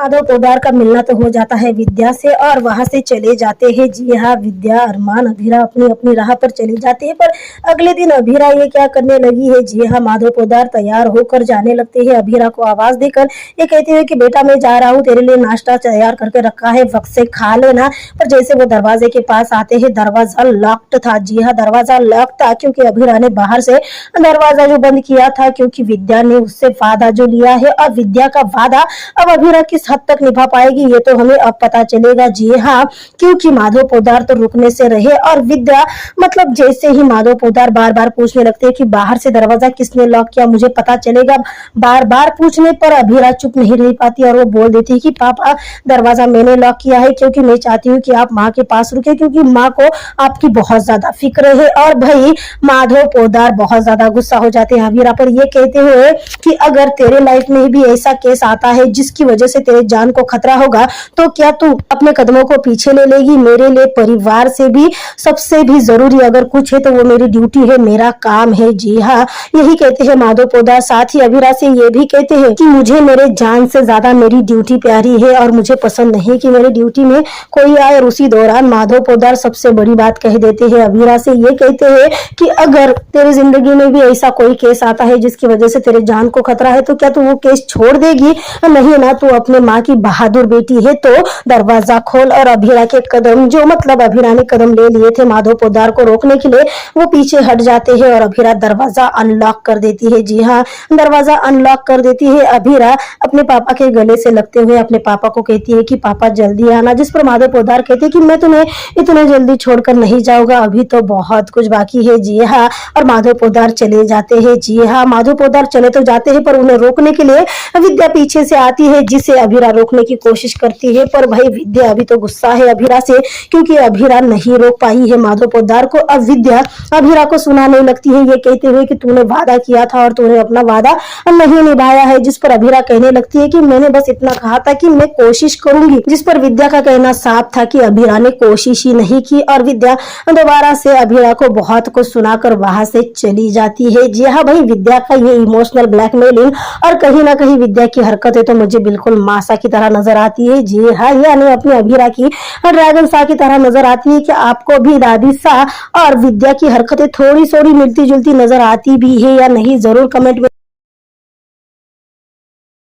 माधव पोद्दार का मिलना तो हो जाता है विद्या से और वहां से चले जाते हैं। जी हाँ, विद्या अरमान अभीरा अपनी अपनी राह पर चली जाती है। पर अगले दिन अभीरा ये क्या करने लगी है। जी हाँ, माधव पोद्दार तैयार होकर जाने लगते हैं। अभीरा को आवाज देकर ये कहते हैं कि बेटा मैं जा रहा हूँ, तेरे लिए नाश्ता तैयार करके रखा है, वक्त से खा लेना। पर जैसे वो दरवाजे के पास आते हैं, दरवाजा लॉक्ड था। जी हाँ, दरवाजा लॉक था क्योंकि अभीरा ने बाहर से दरवाजा जो बंद किया था, क्योंकि विद्या ने उससे वादा जो लिया है और विद्या का वादा अब अभीरा किस हद तक निभा पाएगी ये तो हमें अब पता चलेगा। जी हाँ, क्योंकि माधव पोद्दार तो रुकने से रहे और विद्या मतलब जैसे ही माधव पोद्दार बार बार पूछने लगते हैं कि बाहर से दरवाजा किसने लॉक किया, मुझे पता चलेगा। बार बार पूछने पर अभीरा चुप नहीं रह पाती और वो बोल देती है कि पापा दरवाजा मैंने लॉक किया है क्योंकि मैं चाहती हूँ कि आप माँ के पास रुके, क्योंकि माँ को आपकी बहुत ज्यादा फिक्र है। और भाई माधव पोद्दार बहुत ज्यादा गुस्सा हो जाते हैं अभीरा पर, ये कहते हुए कि अगर तेरे लाइफ में भी ऐसा केस आता है जिसकी वजह से तेरे जान को खतरा होगा तो क्या तू अपने कदमों को पीछे ले लेगी। मेरे लिए परिवार से भी सबसे भी जरूरी अगर कुछ है तो वो मेरी ड्यूटी है, मेरा काम है। जी हाँ, यही कहते हैं माधव पोद्दार। साथ ही अभीरा से ये भी कहते हैं कि मुझे मेरे जान से ज्यादा मेरी ड्यूटी प्यारी है और मुझे पसंद नहीं कि मेरी ड्यूटी में कोई आए। और उसी दौरान माधव पोद्दार सबसे बड़ी बात कह देते हैं अभीरा से, ये कहते हैं कि अगर तेरी जिंदगी में भी ऐसा कोई केस आता है जिसकी वजह से तेरे जान को खतरा है तो क्या तू वो केस छोड़ देगी। नहीं ना, तू अपने माँ की बहादुर बेटी है तो दरवाजा खोल। और अभीरा के कदम जो मतलब अभीरा ने कदम ले लिए थे माधव पोद्दार को रोकने के लिए, वो पीछे हट जाते हैं और अभीरा दरवाजा अनलॉक कर देती है। जी हाँ, दरवाजा अनलॉक कर देती है। अभीरा अपने पापा के गले से लगते हुए अपने पापा को कहती है कि पापा जल्दी आना, जिस पर माधव पोद्दार कहते हैं कि मैं तुम्हें इतने जल्दी छोड़कर नहीं जाऊंगा, अभी तो बहुत कुछ बाकी है। जी हाँ, और माधव पोद्दार चले जाते हैं। जी हाँ, माधव पोद्दार चले तो जाते हैं पर उन्हें रोकने के लिए विद्या पीछे से आती है, जिसे अभीरा रोकने की कोशिश करती है। पर भाई विद्या अभी तो गुस्सा है अभीरा से, क्योंकि अभीरा नहीं रोक पाई है माधव पोद्दार को। अब विद्या अभीरा को सुनाने लगती है, ये कहते हुए कि तूने वादा किया था और तूने अपना वादा नहीं निभाया है। जिस पर अभीरा कहने लगती है कि मैंने बस इतना कहा था कि मैं कोशिश करूंगी, जिस पर विद्या का कहना साफ था कि अभीरा ने कोशिश ही नहीं की। और विद्या दोबारा से अभीरा को बहुत कुछ सुनाकर वहां से चली जाती है। जी हाँ भाई, विद्या का ये इमोशनल ब्लैकमेलिंग और कहीं ना कहीं विद्या की हरकतें तो मुझे बिल्कुल मासा की तरह नजर आती है। जी हाँ, यानी अपनी अभीरा की ड्रैगन सा की तरह नजर आती है। कि आपको भी दादी सा और विद्या की हरकतें थोड़ी थोड़ी मिलती जुलती नजर आती भी है या नहीं, जरूर कमेंट में